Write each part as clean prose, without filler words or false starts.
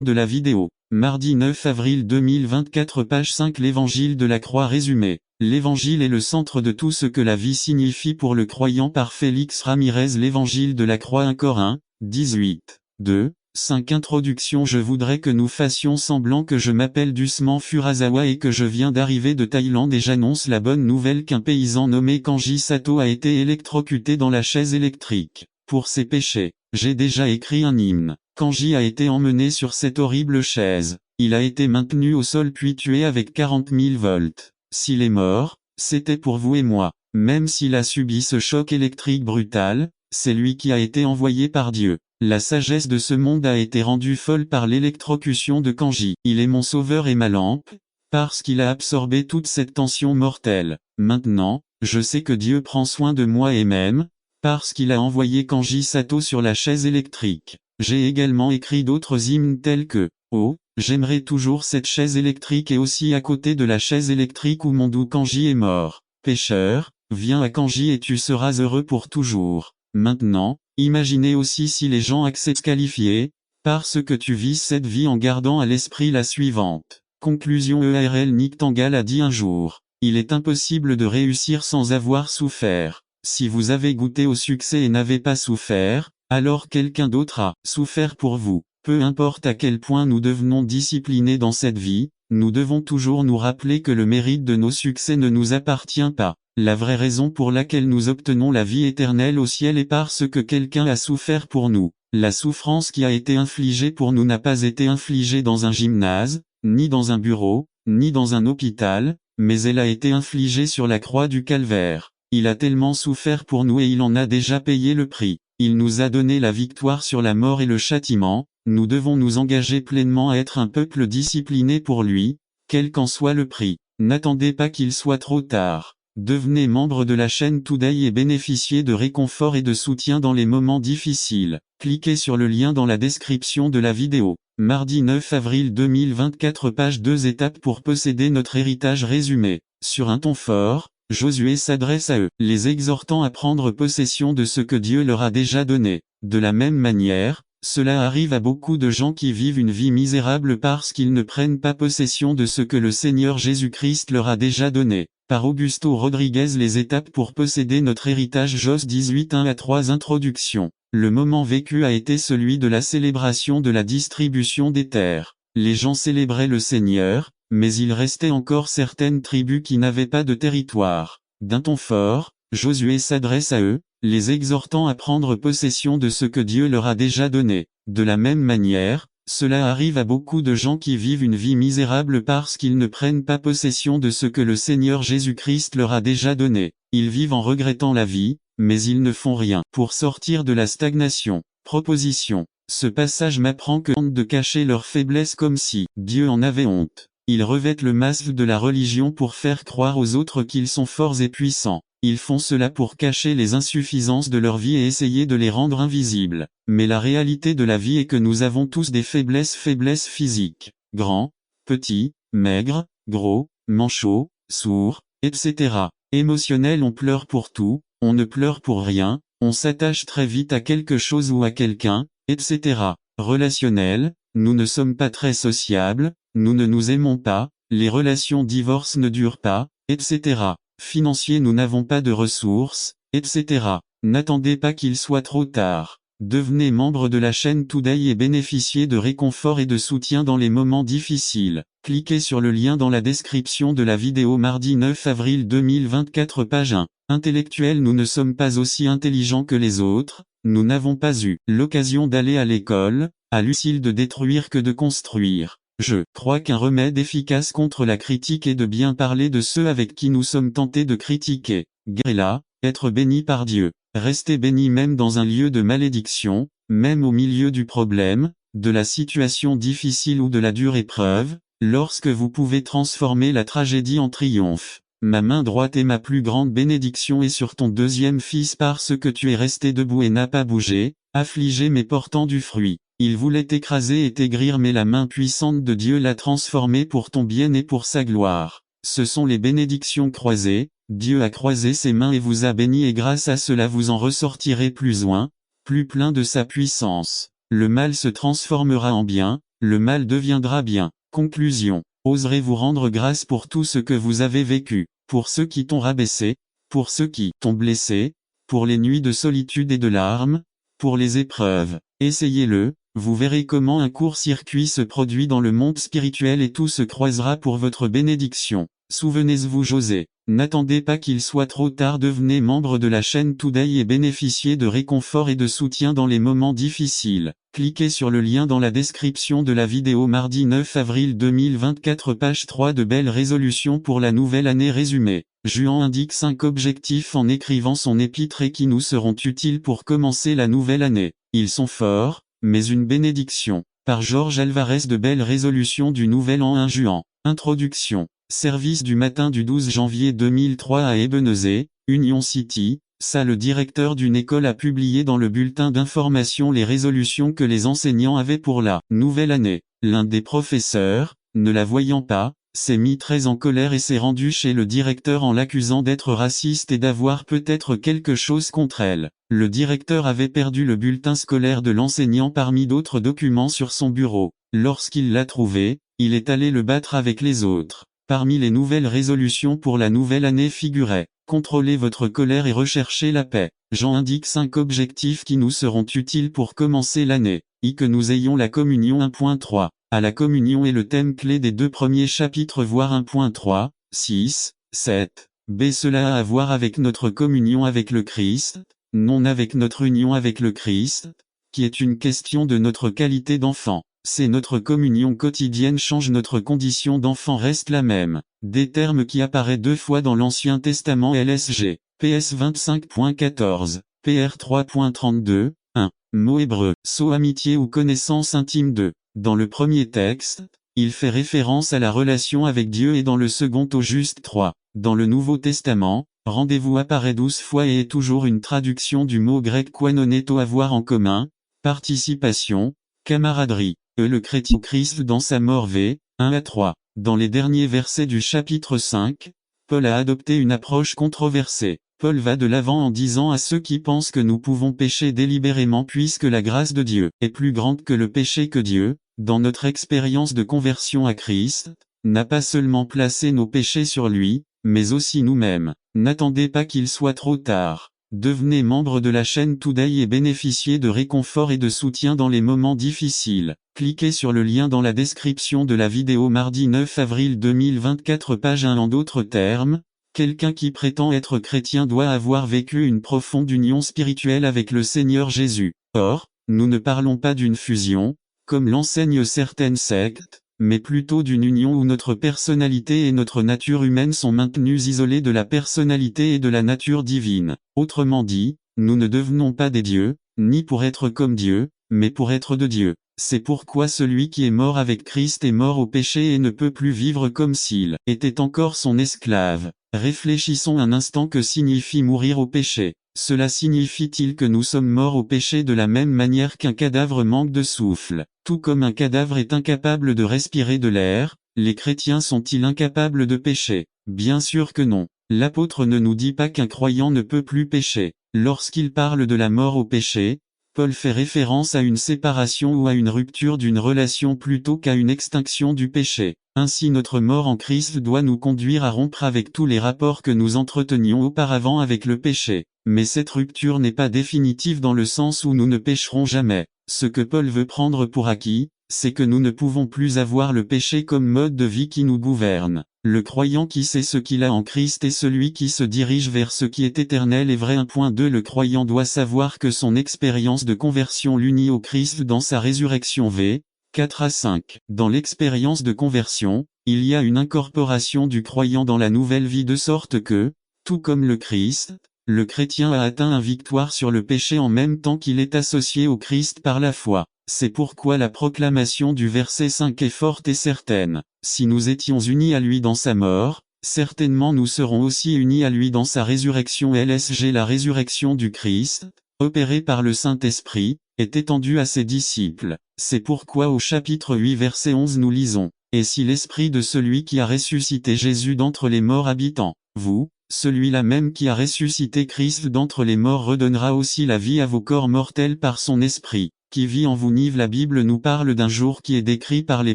de la vidéo. Mardi 9 avril 2024 page 5 L'Évangile de la croix résumé. L'Évangile est le centre de tout ce que la vie signifie pour le croyant par Félix Ramirez. L'Évangile de la croix 1 Corinthiens 18, 2, 5 Introduction. Je voudrais que nous fassions semblant que je m'appelle Dusman Furusawa et que je viens d'arriver de Thaïlande et j'annonce la bonne nouvelle qu'un paysan nommé Kanji Sato a été électrocuté dans la chaise électrique. Pour ses péchés, j'ai déjà écrit un hymne. Kanji a été emmené sur cette horrible chaise. Il a été maintenu au sol puis tué avec 40 000 volts. S'il est mort, c'était pour vous et moi. Même s'il a subi ce choc électrique brutal, c'est lui qui a été envoyé par Dieu. La sagesse de ce monde a été rendue folle par l'électrocution de Kanji. Il est mon sauveur et ma lampe, parce qu'il a absorbé toute cette tension mortelle. Maintenant, je sais que Dieu prend soin de moi et même, parce qu'il a envoyé Kanji Sato sur la chaise électrique. J'ai également écrit d'autres hymnes tels que « Oh, j'aimerais toujours cette chaise électrique et aussi à côté de la chaise électrique où mon doux Kanji est mort. Pécheur, viens à Kanji et tu seras heureux pour toujours. » Maintenant, imaginez aussi si les gens acceptent qualifier, parce que tu vis cette vie en gardant à l'esprit la suivante. Conclusion. Nick Tangal a dit un jour, il est impossible de réussir sans avoir souffert. Si vous avez goûté au succès et n'avez pas souffert, alors quelqu'un d'autre a souffert pour vous. Peu importe à quel point nous devenons disciplinés dans cette vie, nous devons toujours nous rappeler que le mérite de nos succès ne nous appartient pas. La vraie raison pour laquelle nous obtenons la vie éternelle au ciel est parce que quelqu'un a souffert pour nous. La souffrance qui a été infligée pour nous n'a pas été infligée dans un gymnase, ni dans un bureau, ni dans un hôpital, mais elle a été infligée sur la croix du calvaire. Il a tellement souffert pour nous et il en a déjà payé le prix. Il nous a donné la victoire sur la mort et le châtiment. Nous devons nous engager pleinement à être un peuple discipliné pour lui, quel qu'en soit le prix. N'attendez pas qu'il soit trop tard. Devenez membre de la chaîne Today et bénéficiez de réconfort et de soutien dans les moments difficiles. Cliquez sur le lien dans la description de la vidéo. Mardi 9 avril 2024 page 2 Étapes pour posséder notre héritage résumé. Sur un ton fort, Josué s'adresse à eux, les exhortant à prendre possession de ce que Dieu leur a déjà donné. De la même manière, cela arrive à beaucoup de gens qui vivent une vie misérable parce qu'ils ne prennent pas possession de ce que le Seigneur Jésus-Christ leur a déjà donné. Par Augusto Rodriguez. Les étapes pour posséder notre héritage. Jos 18 1 à 3 Introduction. Le moment vécu a été celui de la célébration de la distribution des terres. Les gens célébraient le Seigneur, mais il restait encore certaines tribus qui n'avaient pas de territoire. D'un ton fort, Josué s'adresse à eux, les exhortant à prendre possession de ce que Dieu leur a déjà donné. De la même manière, cela arrive à beaucoup de gens qui vivent une vie misérable parce qu'ils ne prennent pas possession de ce que le Seigneur Jésus-Christ leur a déjà donné. Ils vivent en regrettant la vie, mais ils ne font rien pour sortir de la stagnation. Proposition. Ce passage m'apprend que honte de cacher leur faiblesse comme si Dieu en avait honte. Ils revêtent le masque de la religion pour faire croire aux autres qu'ils sont forts et puissants. Ils font cela pour cacher les insuffisances de leur vie et essayer de les rendre invisibles. Mais la réalité de la vie est que nous avons tous des faiblesses physiques. Grands, petits, maigres, gros, manchots, sourds, etc. Émotionnels. On pleure pour tout, on ne pleure pour rien, on s'attache très vite à quelque chose ou à quelqu'un, etc. Relationnel, nous ne sommes pas très sociables, nous ne nous aimons pas, les relations divorce ne durent pas, etc. Financier, nous n'avons pas de ressources, etc. N'attendez pas qu'il soit trop tard. Devenez membre de la chaîne Today et bénéficiez de réconfort et de soutien dans les moments difficiles. Cliquez sur le lien dans la description de la vidéo. Mardi 9 avril 2024 page 1. Intellectuels. Nous ne sommes pas aussi intelligents que les autres, nous n'avons pas eu l'occasion d'aller à l'école, à l'utile de détruire que de construire. Je crois qu'un remède efficace contre la critique est de bien parler de ceux avec qui nous sommes tentés de critiquer. Guérilla, être béni par Dieu. Rester béni même dans un lieu de malédiction, même au milieu du problème, de la situation difficile ou de la dure épreuve, lorsque vous pouvez transformer la tragédie en triomphe. Ma main droite est ma plus grande bénédiction et sur ton deuxième fils parce que tu es resté debout et n'as pas bougé, affligé mais portant du fruit. Il voulait t'écraser et t'aigrir mais la main puissante de Dieu l'a transformé pour ton bien et pour sa gloire. Ce sont les bénédictions croisées, Dieu a croisé ses mains et vous a béni et grâce à cela vous en ressortirez plus loin, plus plein de sa puissance. Le mal se transformera en bien, le mal deviendra bien. Conclusion. Oserez-vous rendre grâce pour tout ce que vous avez vécu, pour ceux qui t'ont rabaissé, pour ceux qui t'ont blessé, pour les nuits de solitude et de larmes, pour les épreuves. Essayez-le, vous verrez comment un court-circuit se produit dans le monde spirituel et tout se croisera pour votre bénédiction. Souvenez-vous José. N'attendez pas qu'il soit trop tard, devenez membre de la chaîne Today et bénéficiez de réconfort et de soutien dans les moments difficiles. Cliquez sur le lien dans la description de la vidéo. Mardi 9 avril 2024, page 3 de belles résolutions pour la nouvelle année résumée. Juan indique 5 objectifs en écrivant son épître et qui nous seront utiles pour commencer la nouvelle année. Ils sont forts, mais une bénédiction. Par Georges Alvarez, de belles résolutions du nouvel an. 1 Juan. Introduction. Service du matin du 12 janvier 2003 à Ebenezer, Union City. Ça, le directeur d'une école a publié dans le bulletin d'information les résolutions que les enseignants avaient pour la nouvelle année. L'un des professeurs, ne la voyant pas, s'est mis très en colère et s'est rendu chez le directeur en l'accusant d'être raciste et d'avoir peut-être quelque chose contre elle. Le directeur avait perdu le bulletin scolaire de l'enseignant parmi d'autres documents sur son bureau. Lorsqu'il l'a trouvé, il est allé le battre avec les autres. Parmi les nouvelles résolutions pour la nouvelle année figurait « Contrôlez votre colère et recherchez la paix ». Jean indique 5 objectifs qui nous seront utiles pour commencer l'année. Que nous ayons la communion. 1.3. À la communion est le thème clé des 2 premiers chapitres, voire 1.3, 6, 7. B. Cela a à voir avec notre communion avec le Christ, non avec notre union avec le Christ, qui est une question de notre qualité d'enfant. C'est notre communion quotidienne change, notre condition d'enfant reste la même. Des termes qui apparaissent 2 fois dans l'Ancien Testament. LSG. PS 25.14. PR 3.32. 1. Mot hébreu. So, amitié ou connaissance intime de. Dans le premier texte, il fait référence à la relation avec Dieu et dans le second au juste 3. Dans le Nouveau Testament, rendez-vous apparaît 12 fois et est toujours une traduction du mot grec koinoneto, avoir en commun, participation, camaraderie. Le chrétien Christ dans sa mort. V. 1 à 3. Dans les derniers versets du chapitre 5, Paul a adopté une approche controversée. Paul va de l'avant en disant à ceux qui pensent que nous pouvons pécher délibérément puisque la grâce de Dieu est plus grande que le péché, que Dieu, dans notre expérience de conversion à Christ, n'a pas seulement placé nos péchés sur lui, mais aussi nous-mêmes. N'attendez pas qu'il soit trop tard. Devenez membre de la chaîne Today et bénéficiez de réconfort et de soutien dans les moments difficiles. Cliquez sur le lien dans la description de la vidéo. Mardi 9 avril 2024, page 1. En d'autres termes, quelqu'un qui prétend être chrétien doit avoir vécu une profonde union spirituelle avec le Seigneur Jésus. Or, nous ne parlons pas d'une fusion, comme l'enseignent certaines sectes, mais plutôt d'une union où notre personnalité et notre nature humaine sont maintenues isolées de la personnalité et de la nature divine. Autrement dit, nous ne devenons pas des dieux, ni pour être comme Dieu, mais pour être de Dieu. C'est pourquoi celui qui est mort avec Christ est mort au péché et ne peut plus vivre comme s'il était encore son esclave. Réfléchissons un instant, que signifie mourir au péché. Cela signifie-t-il que nous sommes morts au péché de la même manière qu'un cadavre manque de souffle? Tout comme un cadavre est incapable de respirer de l'air, les chrétiens sont-ils incapables de pécher? Bien sûr que non. L'apôtre ne nous dit pas qu'un croyant ne peut plus pécher. Lorsqu'il parle de la mort au péché, Paul fait référence à une séparation ou à une rupture d'une relation plutôt qu'à une extinction du péché. Ainsi notre mort en Christ doit nous conduire à rompre avec tous les rapports que nous entretenions auparavant avec le péché. Mais cette rupture n'est pas définitive dans le sens où nous ne pécherons jamais. Ce que Paul veut prendre pour acquis, c'est que nous ne pouvons plus avoir le péché comme mode de vie qui nous gouverne. Le croyant qui sait ce qu'il a en Christ est celui qui se dirige vers ce qui est éternel et vrai. 1.2. Le croyant doit savoir que son expérience de conversion l'unit au Christ dans sa résurrection. V. 4 à 5. Dans l'expérience de conversion, il y a une incorporation du croyant dans la nouvelle vie de sorte que, tout comme le Christ, le chrétien a atteint une victoire sur le péché en même temps qu'il est associé au Christ par la foi. C'est pourquoi la proclamation du verset 5 est forte et certaine. Si nous étions unis à lui dans sa mort, certainement nous serons aussi unis à lui dans sa résurrection. LSG. La résurrection du Christ, opérée par le Saint-Esprit, est étendue à ses disciples. C'est pourquoi au chapitre 8 verset 11 nous lisons « Et si l'esprit de celui qui a ressuscité Jésus d'entre les morts habite en vous, celui-là même qui a ressuscité Christ d'entre les morts redonnera aussi la vie à vos corps mortels par son esprit. » qui vit en vous. Nive. La Bible nous parle d'un jour qui est décrit par les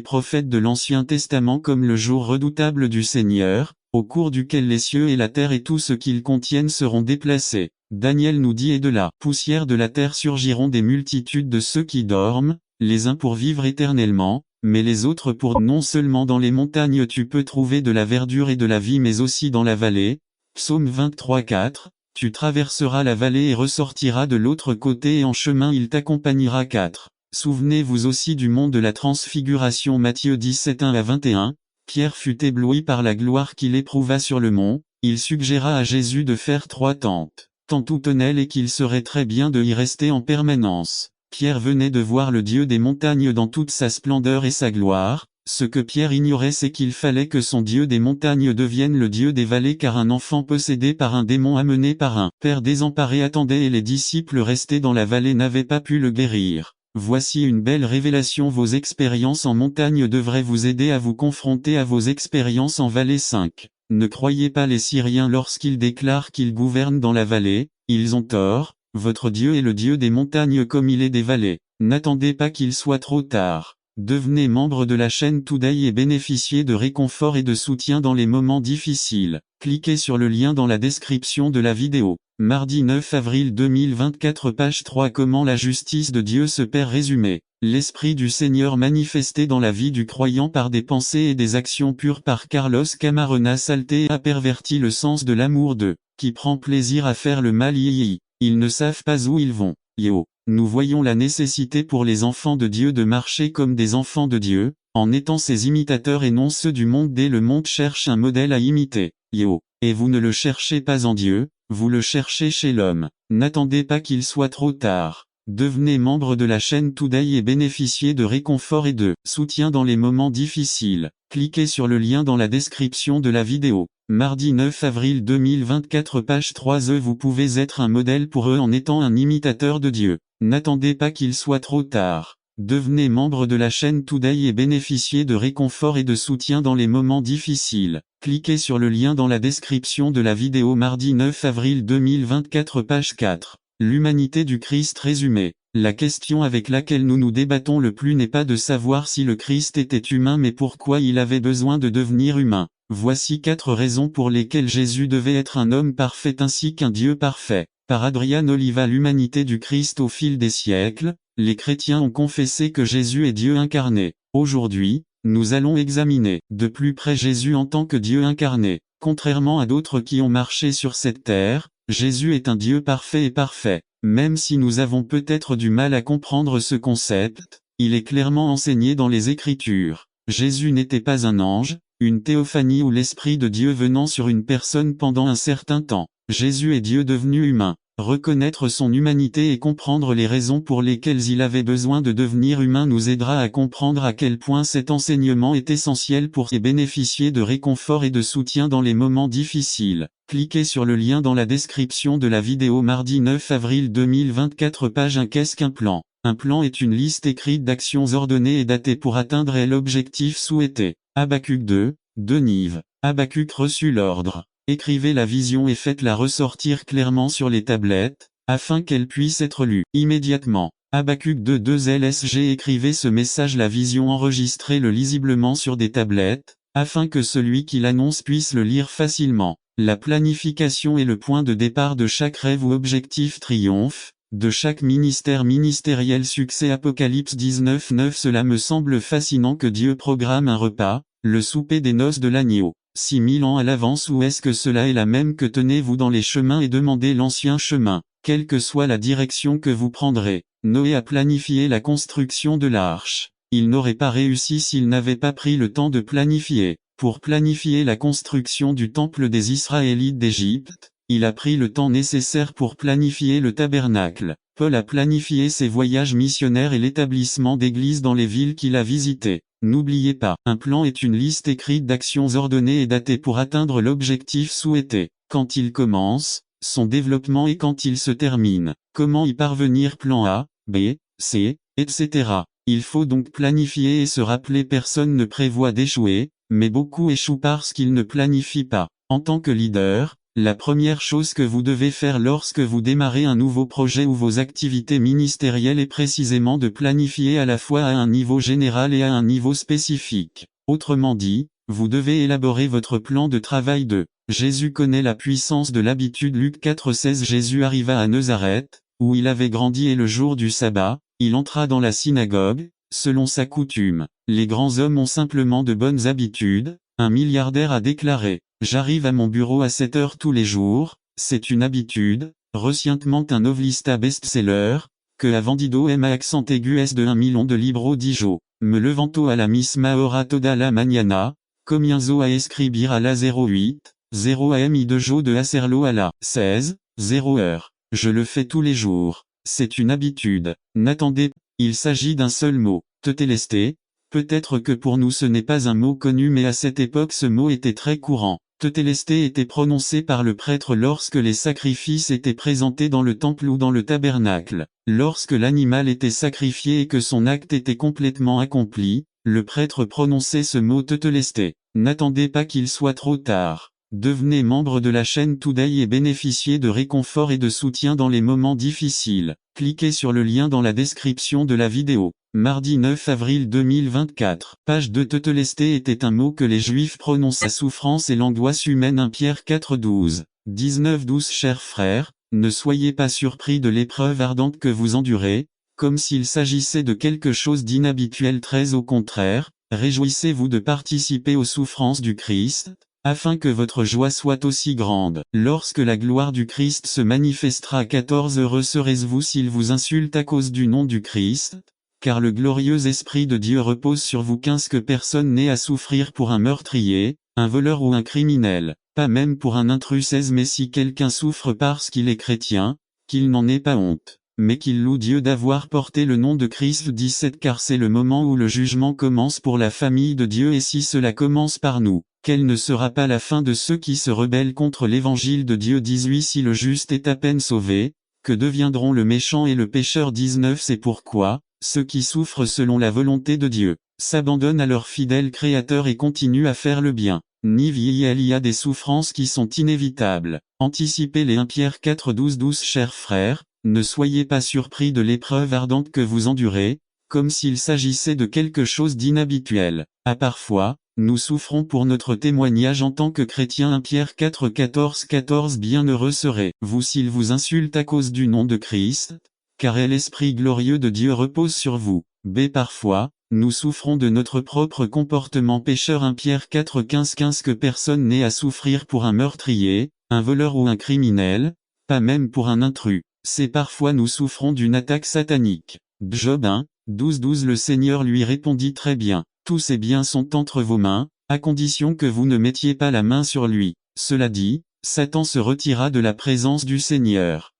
prophètes de l'Ancien Testament comme le jour redoutable du Seigneur, au cours duquel les cieux et la terre et tout ce qu'ils contiennent seront déplacés. Daniel nous dit: et de la poussière de la terre surgiront des multitudes de ceux qui dorment, les uns pour vivre éternellement, mais les autres pour. Non seulement dans les montagnes tu peux trouver de la verdure et de la vie, mais aussi dans la vallée. Psaume 23:4. Tu traverseras la vallée et ressortiras de l'autre côté, et en chemin il t'accompagnera. 4. Souvenez-vous aussi du mont de la transfiguration. Matthieu 17:1-21. Pierre fut ébloui par la gloire qu'il éprouva sur le mont. Il suggéra à Jésus de faire 3 tentes, tant où tenait, et qu'il serait très bien de y rester en permanence. Pierre venait de voir le Dieu des montagnes dans toute sa splendeur et sa gloire. Ce que Pierre ignorait, c'est qu'il fallait que son Dieu des montagnes devienne le Dieu des vallées, car un enfant possédé par un démon amené par un père désemparé attendait, et les disciples restés dans la vallée n'avaient pas pu le guérir. Voici une belle révélation. Vos expériences en montagne devraient vous aider à vous confronter à vos expériences en vallée. 5. Ne croyez pas les Syriens lorsqu'ils déclarent qu'ils gouvernent dans la vallée, ils ont tort. Votre Dieu est le Dieu des montagnes comme il est des vallées. N'attendez pas qu'il soit trop tard. Devenez membre de la chaîne Today et bénéficiez de réconfort et de soutien dans les moments difficiles. Cliquez sur le lien dans la description de la vidéo. Mardi 9 avril 2024, page 3. Comment la justice de Dieu se perd. Résumé. L'Esprit du Seigneur manifesté dans la vie du croyant par des pensées et des actions pures. Par Carlos Camarena. Saleté a perverti le sens de l'amour de qui prend plaisir à faire le mal. Ils ne savent pas où ils vont. Nous voyons la nécessité pour les enfants de Dieu de marcher comme des enfants de Dieu, en étant ses imitateurs et non ceux du monde. Dès le monde cherche un modèle à imiter. Et vous ne le cherchez pas en Dieu, vous le cherchez chez l'homme. N'attendez pas qu'il soit trop tard. Devenez membre de la chaîne Today et bénéficiez de réconfort et de soutien dans les moments difficiles. Cliquez sur le lien dans la description de la vidéo. Mardi 9 avril 2024, page 3. Vous pouvez être un modèle pour eux en étant un imitateur de Dieu. N'attendez pas qu'il soit trop tard. Devenez membre de la chaîne Today et bénéficiez de réconfort et de soutien dans les moments difficiles. Cliquez sur le lien dans la description de la vidéo. Mardi 9 avril 2024, page 4. L'humanité du Christ résumé. La question avec laquelle nous nous débattons le plus n'est pas de savoir si le Christ était humain, mais pourquoi il avait besoin de devenir humain. Voici 4 raisons pour lesquelles Jésus devait être un homme parfait ainsi qu'un Dieu parfait. Par Adrian Oliva. L'humanité du Christ. Au fil des siècles, les chrétiens ont confessé que Jésus est Dieu incarné. Aujourd'hui, nous allons examiner de plus près Jésus en tant que Dieu incarné. Contrairement à d'autres qui ont marché sur cette terre, Jésus est un Dieu parfait et parfait. Même si nous avons peut-être du mal à comprendre ce concept, il est clairement enseigné dans les Écritures. Jésus n'était pas un ange, une théophanie ou l'Esprit de Dieu venant sur une personne pendant un certain temps. Jésus est Dieu devenu humain. Reconnaître son humanité et comprendre les raisons pour lesquelles il avait besoin de devenir humain nous aidera à comprendre à quel point cet enseignement est essentiel pour bénéficier de réconfort et de soutien dans les moments difficiles. Cliquez sur le lien dans la description de la vidéo. Mardi 9 avril 2024, page 1. Qu'est-ce qu'un plan? Un plan est une liste écrite d'actions ordonnées et datées pour atteindre l'objectif souhaité. Habacuc 2, Nive. Habacuc reçut l'ordre. Écrivez la vision et faites-la ressortir clairement sur les tablettes, afin qu'elle puisse être lue immédiatement. Habacuc 2 LSG. Écrivez ce message, la vision, enregistrez-le lisiblement sur des tablettes, afin que celui qui l'annonce puisse le lire facilement. La planification est le point de départ de chaque rêve ou objectif triomphe, de chaque ministère ministériel succès. Apocalypse 19:9. Cela me semble fascinant que Dieu programme un repas, le souper des noces de l'agneau. 6000 ans à l'avance, ou est-ce que cela est la même que tenez-vous dans les chemins et demandez l'ancien chemin, quelle que soit la direction que vous prendrez. Noé a planifié la construction de l'arche. Il n'aurait pas réussi s'il n'avait pas pris le temps de planifier. Pour planifier la construction du temple des Israélites d'Égypte, il a pris le temps nécessaire pour planifier le tabernacle. Paul a planifié ses voyages missionnaires et l'établissement d'églises dans les villes qu'il a visitées. N'oubliez pas, un plan est une liste écrite d'actions ordonnées et datées pour atteindre l'objectif souhaité. Quand il commence, son développement et quand il se termine. Comment y parvenir? Plan A, B, C, etc. Il faut donc planifier et se rappeler, personne ne prévoit d'échouer, mais beaucoup échouent parce qu'ils ne planifient pas. En tant que leader, La première chose que vous devez faire lorsque vous démarrez un nouveau projet ou vos activités ministérielles est précisément de planifier à la fois à un niveau général et à un niveau spécifique. Autrement dit, vous devez élaborer votre plan de travail de Jésus connaît la puissance de l'habitude. Luc 4,16. Jésus arriva à Nazareth, où il avait grandi, et le jour du sabbat, il entra dans la synagogue, selon sa coutume. Les grands hommes ont simplement de bonnes habitudes. Un milliardaire a déclaré: j'arrive à mon bureau à 7 heures tous les jours, c'est une habitude. Recientement un novelista best-seller, que a vendido m accent aigu s de 1 million de libros dijo. Me levanto a la misma hora toda la mañana, comienzo a escribir a la 08, 0 am y de jo de hacerlo a la 16, 0 heure. Je le fais tous les jours. C'est une habitude. N'attendez, il s'agit d'un seul mot, tetelesté. Peut-être que pour nous ce n'est pas un mot connu, mais à cette époque ce mot était très courant. Tetelesté était prononcé par le prêtre lorsque les sacrifices étaient présentés dans le temple ou dans le tabernacle. Lorsque l'animal était sacrifié et que son acte était complètement accompli, le prêtre prononçait ce mot tetelesté. N'attendez pas qu'il soit trop tard. Devenez membre de la chaîne Today et bénéficiez de réconfort et de soutien dans les moments difficiles. Cliquez sur le lien dans la description de la vidéo. Mardi 9 avril 2024. Page 2. Tetelesté était un mot que les Juifs prononcent à souffrance et l'angoisse humaine. 1 Pierre 4 12. 19-12. Chers frères, ne soyez pas surpris de l'épreuve ardente que vous endurez, comme s'il s'agissait de quelque chose d'inhabituel. 13. Au contraire, réjouissez-vous de participer aux souffrances du Christ, afin que votre joie soit aussi grande. Lorsque la gloire du Christ se manifestera. 14. Heureux serez-vous s'ils vous insultent à cause du nom du Christ, car le glorieux Esprit de Dieu repose sur vous. 15. Que personne n'ait à souffrir pour un meurtrier, un voleur ou un criminel, pas même pour un intrus. 16. Mais si quelqu'un souffre parce qu'il est chrétien, qu'il n'en ait pas honte, mais qu'il loue Dieu d'avoir porté le nom de Christ. 17. Car c'est le moment où le jugement commence pour la famille de Dieu, et si cela commence par nous, quelle ne sera pas la fin de ceux qui se rebellent contre l'évangile de Dieu. 18. Si le juste est à peine sauvé, que deviendront le méchant et le pécheur. 19. C'est pourquoi ceux qui souffrent selon la volonté de Dieu s'abandonnent à leur fidèle Créateur et continuent à faire le bien. Il y a des souffrances qui sont inévitables. Anticipez les. 1 Pierre 4 12 12. Chers frères, ne soyez pas surpris de l'épreuve ardente que vous endurez, comme s'il s'agissait de quelque chose d'inhabituel. Parfois, nous souffrons pour notre témoignage en tant que chrétiens. 1 Pierre 4 14 14. Bienheureux serez-vous s'ils vous insultent à cause du nom de Christ, car l'Esprit glorieux de Dieu repose sur vous. Parfois, nous souffrons de notre propre comportement pécheur. 1 Pierre 4 15 15. Que personne n'ait à souffrir pour un meurtrier, un voleur ou un criminel, pas même pour un intrus. C'est parfois nous souffrons d'une attaque satanique. Job 1 12 12. Le Seigneur lui répondit: très bien, tous ses biens sont entre vos mains, à condition que vous ne mettiez pas la main sur lui. Cela dit, Satan se retira de la présence du Seigneur.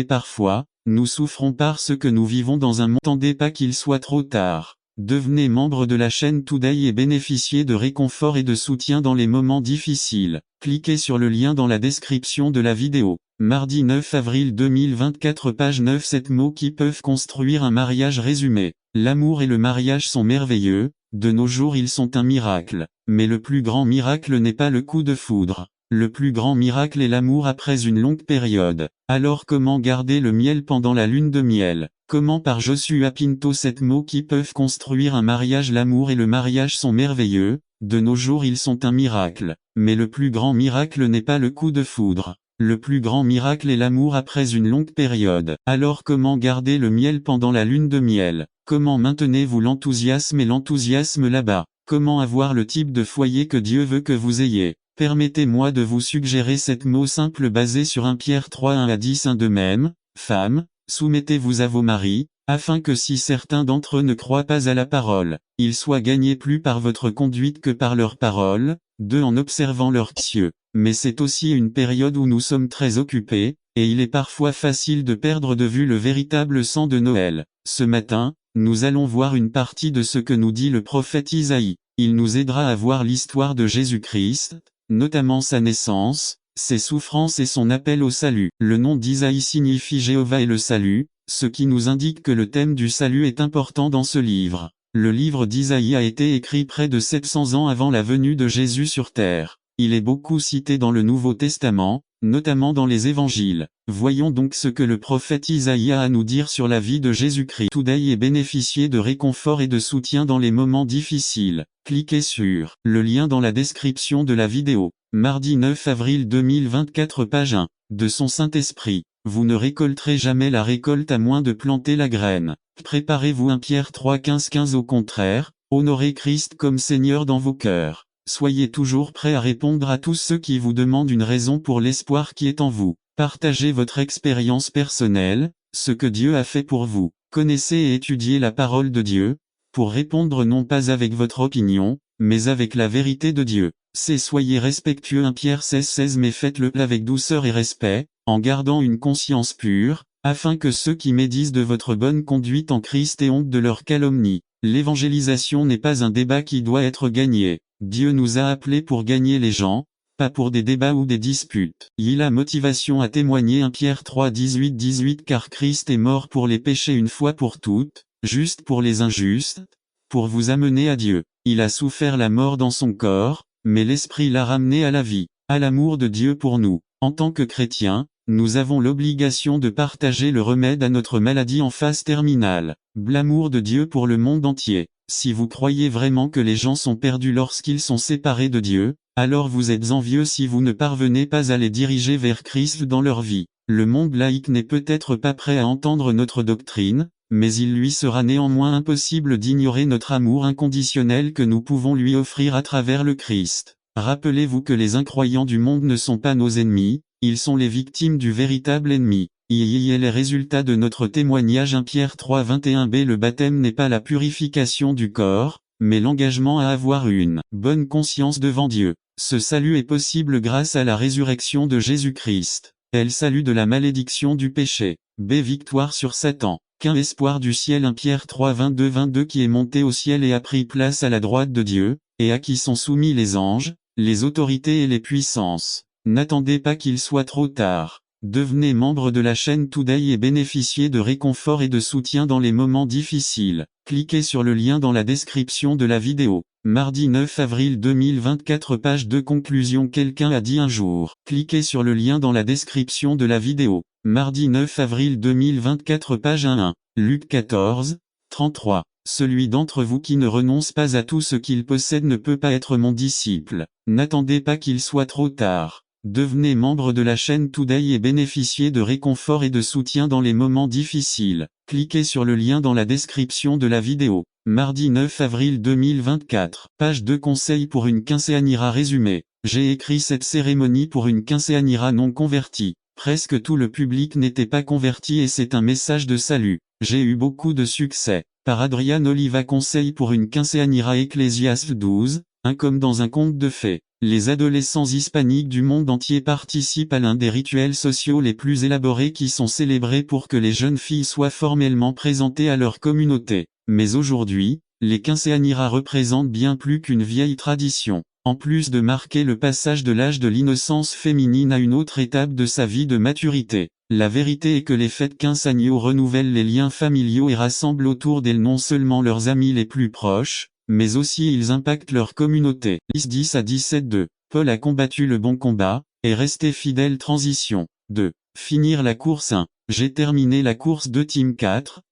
Parfois, nous souffrons parce que nous vivons dans un monde. N'attendez pas qu'il soit trop tard. Devenez membre de la chaîne Today et bénéficiez de réconfort et de soutien dans les moments difficiles. Cliquez sur le lien dans la description de la vidéo. Mardi 9 avril 2024. Page 9. 7 mots qui peuvent construire un mariage. Résumé. L'amour et le mariage sont merveilleux, de nos jours ils sont un miracle. Mais le plus grand miracle n'est pas le coup de foudre. Le plus grand miracle est l'amour après une longue période. Alors comment garder le miel pendant la lune de miel? Comment? Par Joshua Pinto. 7 mots qui peuvent construire un mariage. L'amour et le mariage sont merveilleux, de nos jours ils sont un miracle. Mais le plus grand miracle n'est pas le coup de foudre. Le plus grand miracle est l'amour après une longue période. Alors comment garder le miel pendant la lune de miel? Comment maintenez-vous l'enthousiasme et l'enthousiasme là-bas? Comment avoir le type de foyer que Dieu veut que vous ayez? Permettez-moi de vous suggérer 7 mots simples basés sur 1 Pierre 3 1 à 10. 1 De même, femmes, soumettez-vous à vos maris, afin que si certains d'entre eux ne croient pas à la parole, ils soient gagnés plus par votre conduite que par leur parole. 2 En observant leurs cieux. Mais c'est aussi une période où nous sommes très occupés, et il est parfois facile de perdre de vue le véritable sens de Noël. Ce matin, nous allons voir une partie de ce que nous dit le prophète Isaïe. Il nous aidera à voir l'histoire de Jésus-Christ, notamment sa naissance, ses souffrances et son appel au salut. Le nom d'Isaïe signifie Jéhovah est le salut, ce qui nous indique que le thème du salut est important dans ce livre. Le livre d'Isaïe a été écrit près de 700 ans avant la venue de Jésus sur terre. Il est beaucoup cité dans le Nouveau Testament, notamment dans les évangiles. Voyons donc ce que le prophète Isaïe a à nous dire sur la vie de Jésus-Christ. Today et bénéficier de réconfort et de soutien dans les moments difficiles. Cliquez sur le lien dans la description de la vidéo. Mardi 9 avril 2024 page 1. De son Saint-Esprit. Vous ne récolterez jamais la récolte à moins de planter la graine. Préparez-vous 1 Pierre 3 15 au contraire, honorez Christ comme Seigneur dans vos cœurs. Soyez toujours prêts à répondre à tous ceux qui vous demandent une raison pour l'espoir qui est en vous. Partagez votre expérience personnelle, ce que Dieu a fait pour vous. Connaissez et étudiez la parole de Dieu, pour répondre non pas avec votre opinion, mais avec la vérité de Dieu. Soyez respectueux 1 Pierre 16 mais faites-le avec douceur et respect, en gardant une conscience pure, afin que ceux qui médisent de votre bonne conduite en Christ aient honte de leur calomnie. L'évangélisation n'est pas un débat qui doit être gagné. Dieu nous a appelés pour gagner les gens, pas pour des débats ou des disputes. Il a motivation à témoigner 1 Pierre 3 18 car Christ est mort pour les péchés une fois pour toutes, juste pour les injustes, pour vous amener à Dieu. Il a souffert la mort dans son corps, mais l'Esprit l'a ramené à la vie, à l'amour de Dieu pour nous. En tant que chrétiens, nous avons l'obligation de partager le remède à notre maladie en phase terminale. L'amour de Dieu pour le monde entier. Si vous croyez vraiment que les gens sont perdus lorsqu'ils sont séparés de Dieu, alors vous êtes envieux si vous ne parvenez pas à les diriger vers Christ dans leur vie. Le monde laïque n'est peut-être pas prêt à entendre notre doctrine, mais il lui sera néanmoins impossible d'ignorer notre amour inconditionnel que nous pouvons lui offrir à travers le Christ. Rappelez-vous que les incroyants du monde ne sont pas nos ennemis, ils sont les victimes du véritable ennemi. Il est les résultats de notre témoignage 1 Pierre 3 21b. Le baptême n'est pas la purification du corps, mais l'engagement à avoir une bonne conscience devant Dieu. Ce salut est possible grâce à la résurrection de Jésus-Christ. Elle salue de la malédiction du péché. Victoire sur Satan. Qu'un espoir du ciel 1 Pierre 3 22 qui est monté au ciel et a pris place à la droite de Dieu, et à qui sont soumis les anges, les autorités et les puissances. N'attendez pas qu'il soit trop tard. Devenez membre de la chaîne Today et bénéficiez de réconfort et de soutien dans les moments difficiles. Cliquez sur le lien dans la description de la vidéo. Mardi 9 avril 2024 page 2 conclusion. Quelqu'un a dit un jour. Cliquez sur le lien dans la description de la vidéo. Mardi 9 avril 2024 page 1. Luc 14, 33. Celui d'entre vous qui ne renonce pas à tout ce qu'il possède ne peut pas être mon disciple. N'attendez pas qu'il soit trop tard. Devenez membre de la chaîne Today et bénéficiez de réconfort et de soutien dans les moments difficiles. Cliquez sur le lien dans la description de la vidéo. Mardi 9 avril 2024. Page 2 conseils pour une quinceañera résumé. J'ai écrit cette cérémonie pour une quinceañera non convertie. Presque tout le public n'était pas converti et c'est un message de salut. J'ai eu beaucoup de succès. Par Adrian Oliva. Conseil pour une quinceañera Ecclésiaste 12, comme dans un conte de fées. Les adolescents hispaniques du monde entier participent à l'un des rituels sociaux les plus élaborés qui sont célébrés pour que les jeunes filles soient formellement présentées à leur communauté. Mais aujourd'hui, les quinceañeras représentent bien plus qu'une vieille tradition. En plus de marquer le passage de l'âge de l'innocence féminine à une autre étape de sa vie de maturité, la vérité est que les fêtes quinceañeros renouvellent les liens familiaux et rassemblent autour d'elles non seulement leurs amis les plus proches, mais aussi ils impactent leur communauté. 10 à 17 Paul a combattu le bon combat, et resté fidèle. Transition. 2. Finir la course 1. J'ai terminé la course 2 Team 4.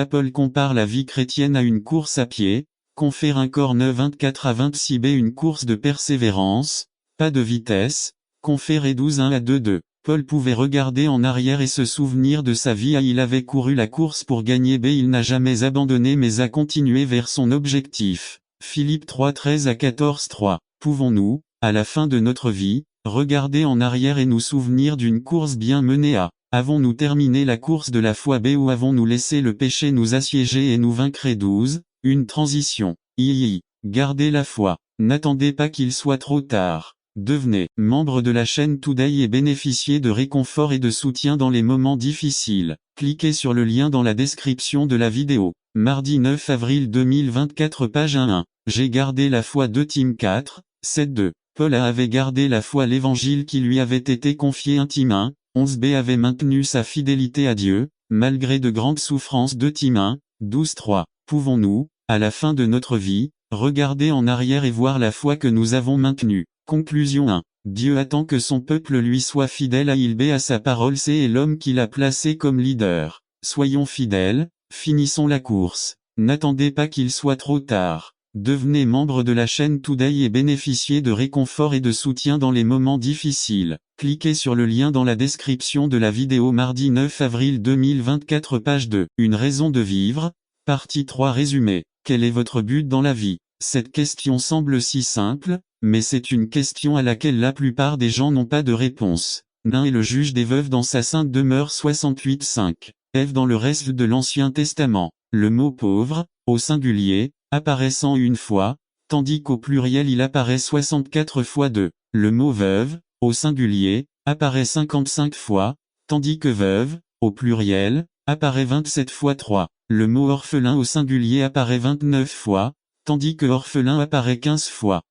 Paul compare la vie chrétienne à une course à pied. Confère un corps 9 24 à 26b. Une course de persévérance, pas de vitesse. Confère et 12 1 à 2 Paul pouvait regarder en arrière et se souvenir de sa vie. Il avait couru la course pour gagner. Il n'a jamais abandonné mais a continué vers son objectif. Philippe 3 13 à 14 3. Pouvons-nous, à la fin de notre vie, regarder en arrière et nous souvenir d'une course bien menée à avons-nous terminé la course de la foi ou avons-nous laissé le péché nous assiéger et nous vaincre 12. Une transition. Gardez la foi. N'attendez pas qu'il soit trop tard. Devenez membre de la chaîne Today et bénéficiez de réconfort et de soutien dans les moments difficiles. Cliquez sur le lien dans la description de la vidéo. Mardi 9 avril 2024 page 1. J'ai gardé la foi 2 Team 4, 7 Paul avait gardé la foi. L'évangile qui lui avait été confié. 1 Team 1, 11b avait maintenu sa fidélité à Dieu, malgré de grandes souffrances. 2 Team 1, 12 3. Pouvons-nous, à la fin de notre vie, regarder en arrière et voir la foi que nous avons maintenue? Conclusion 1. Dieu attend que son peuple lui soit fidèle. Il obéit à sa parole. C'est l'homme qu'il a placé comme leader. Soyons fidèles, finissons la course. N'attendez pas qu'il soit trop tard. Devenez membre de la chaîne Today et bénéficiez de réconfort et de soutien dans les moments difficiles. Cliquez sur le lien dans la description de la vidéo. Mardi 9 avril 2024, page 2. Une raison de vivre. Partie 3 résumé. Quel est votre but dans la vie? Cette question semble si simple, mais c'est une question à laquelle la plupart des gens n'ont pas de réponse. Nain est le juge des veuves dans sa sainte demeure 68-5. Ève dans le reste de l'Ancien Testament. Le mot pauvre, au singulier, apparaissant une fois, tandis qu'au pluriel il apparaît 64 fois 2. Le mot veuve, au singulier, apparaît 55 fois, tandis que veuve, au pluriel, apparaît 27 fois 3. Le mot orphelin au singulier apparaît 29 fois, tandis que orphelin apparaît 15 fois.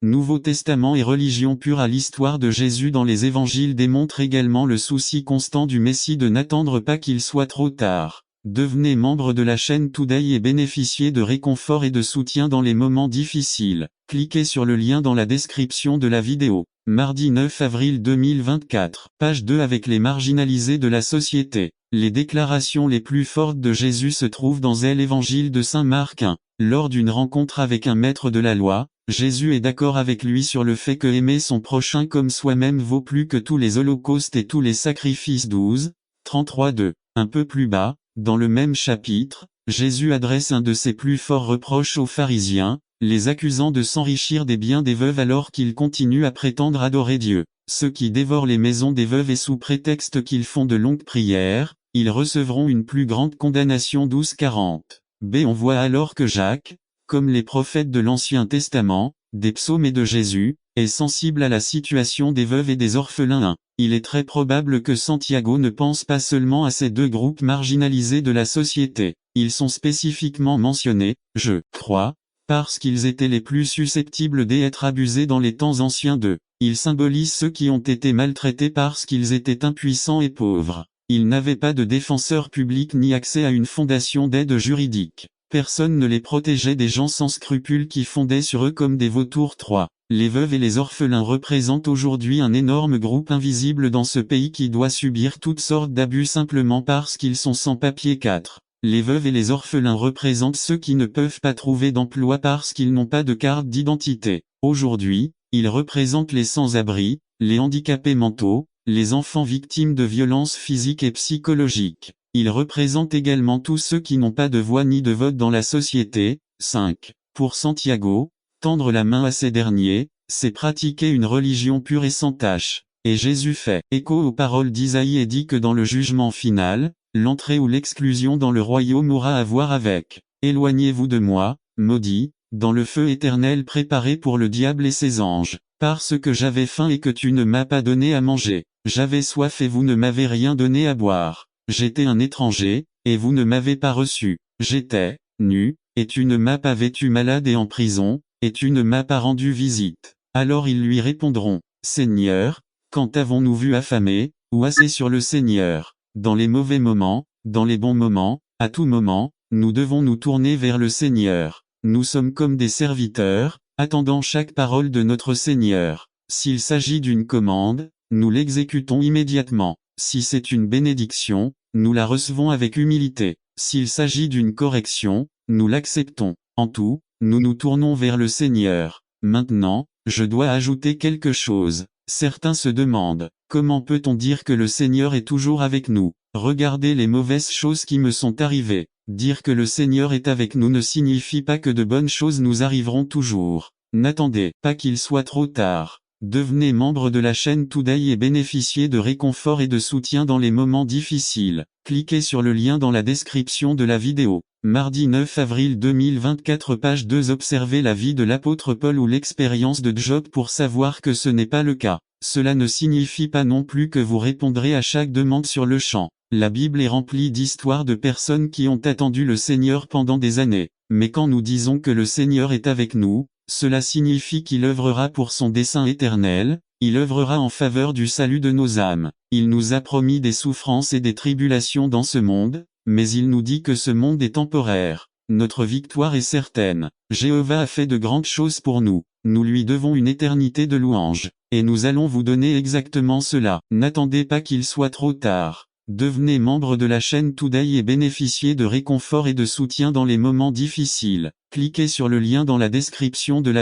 Nouveau Testament et religion pure. À l'histoire de Jésus dans les évangiles démontre également le souci constant du Messie de n'attendre pas qu'il soit trop tard. Devenez membre de la chaîne Today et bénéficiez de réconfort et de soutien dans les moments difficiles. Cliquez sur le lien dans la description de la vidéo. Mardi 9 avril 2024. Page 2 avec les marginalisés de la société. Les déclarations les plus fortes de Jésus se trouvent dans l'Évangile de Saint Marc 1. Lors d'une rencontre avec un maître de la loi, Jésus est d'accord avec lui sur le fait que aimer son prochain comme soi-même vaut plus que tous les holocaustes et tous les sacrifices. 12, 33-2. Un peu plus bas, dans le même chapitre, Jésus adresse un de ses plus forts reproches aux pharisiens, les accusant de s'enrichir des biens des veuves alors qu'ils continuent à prétendre adorer Dieu. Ceux qui dévorent les maisons des veuves et sous prétexte qu'ils font de longues prières, ils recevront une plus grande condamnation. 12-40. B. On voit alors que Jacques, comme les prophètes de l'Ancien Testament, des psaumes et de Jésus, est sensible à la situation des veuves et des orphelins. 1. Il est très probable que Santiago ne pense pas seulement à ces deux groupes marginalisés de la société. Ils sont spécifiquement mentionnés, je crois, parce qu'ils étaient les plus susceptibles d'être abusés dans les temps anciens. 2. Ils symbolisent ceux qui ont été maltraités parce qu'ils étaient impuissants et pauvres. Ils n'avaient pas de défenseur public ni accès à une fondation d'aide juridique. Personne ne les protégeait des gens sans scrupules qui fondaient sur eux comme des vautours. 3. Les veuves et les orphelins représentent aujourd'hui un énorme groupe invisible dans ce pays qui doit subir toutes sortes d'abus simplement parce qu'ils sont sans papier. 4. Les veuves et les orphelins représentent ceux qui ne peuvent pas trouver d'emploi parce qu'ils n'ont pas de carte d'identité. Aujourd'hui, ils représentent les sans-abri, les handicapés mentaux, les enfants victimes de violences physiques et psychologiques. Ils représentent également tous ceux qui n'ont pas de voix ni de vote dans la société. 5. Pour Santiago, tendre la main à ces derniers, c'est pratiquer une religion pure et sans tache. Et Jésus fait écho aux paroles d'Isaïe et dit que dans le jugement final, l'entrée ou l'exclusion dans le royaume aura à voir avec « Éloignez-vous de moi, maudit, dans le feu éternel préparé pour le diable et ses anges, parce que j'avais faim et que tu ne m'as pas donné à manger, j'avais soif et vous ne m'avez rien donné à boire. J'étais un étranger, et vous ne m'avez pas reçu. J'étais nu, et tu ne m'as pas vêtu, malade et en prison, et tu ne m'as pas rendu visite. Alors ils lui répondront, Seigneur, quand avons-nous vu affamé, ou assis sur le Seigneur? Dans les mauvais moments, dans les bons moments, à tout moment, nous devons nous tourner vers le Seigneur. Nous sommes comme des serviteurs, attendant chaque parole de notre Seigneur. S'il s'agit d'une commande, nous l'exécutons immédiatement. Si c'est une bénédiction, nous la recevons avec humilité. S'il s'agit d'une correction, nous l'acceptons. En tout, nous nous tournons vers le Seigneur. Maintenant, je dois ajouter quelque chose. Certains se demandent, comment peut-on dire que le Seigneur est toujours avec nous? Regardez les mauvaises choses qui me sont arrivées. Dire que le Seigneur est avec nous ne signifie pas que de bonnes choses nous arriveront toujours. N'attendez pas qu'il soit trop tard. Devenez membre de la chaîne Today et bénéficiez de réconfort et de soutien dans les moments difficiles. Cliquez sur le lien dans la description de la vidéo. Mardi 9 avril 2024, page 2. Observez la vie de l'apôtre Paul ou l'expérience de Job pour savoir que ce n'est pas le cas. Cela ne signifie pas non plus que vous répondrez à chaque demande sur le champ. La Bible est remplie d'histoires de personnes qui ont attendu le Seigneur pendant des années. Mais quand nous disons que le Seigneur est avec nous, cela signifie qu'il œuvrera pour son dessein éternel, il œuvrera en faveur du salut de nos âmes. Il nous a promis des souffrances et des tribulations dans ce monde, mais il nous dit que ce monde est temporaire. Notre victoire est certaine. Jéhovah a fait de grandes choses pour nous. Nous lui devons une éternité de louanges. Et nous allons vous donner exactement cela. N'attendez pas qu'il soit trop tard. Devenez membre de la chaîne Today et bénéficiez de réconfort et de soutien dans les moments difficiles. Cliquez sur le lien dans la description de la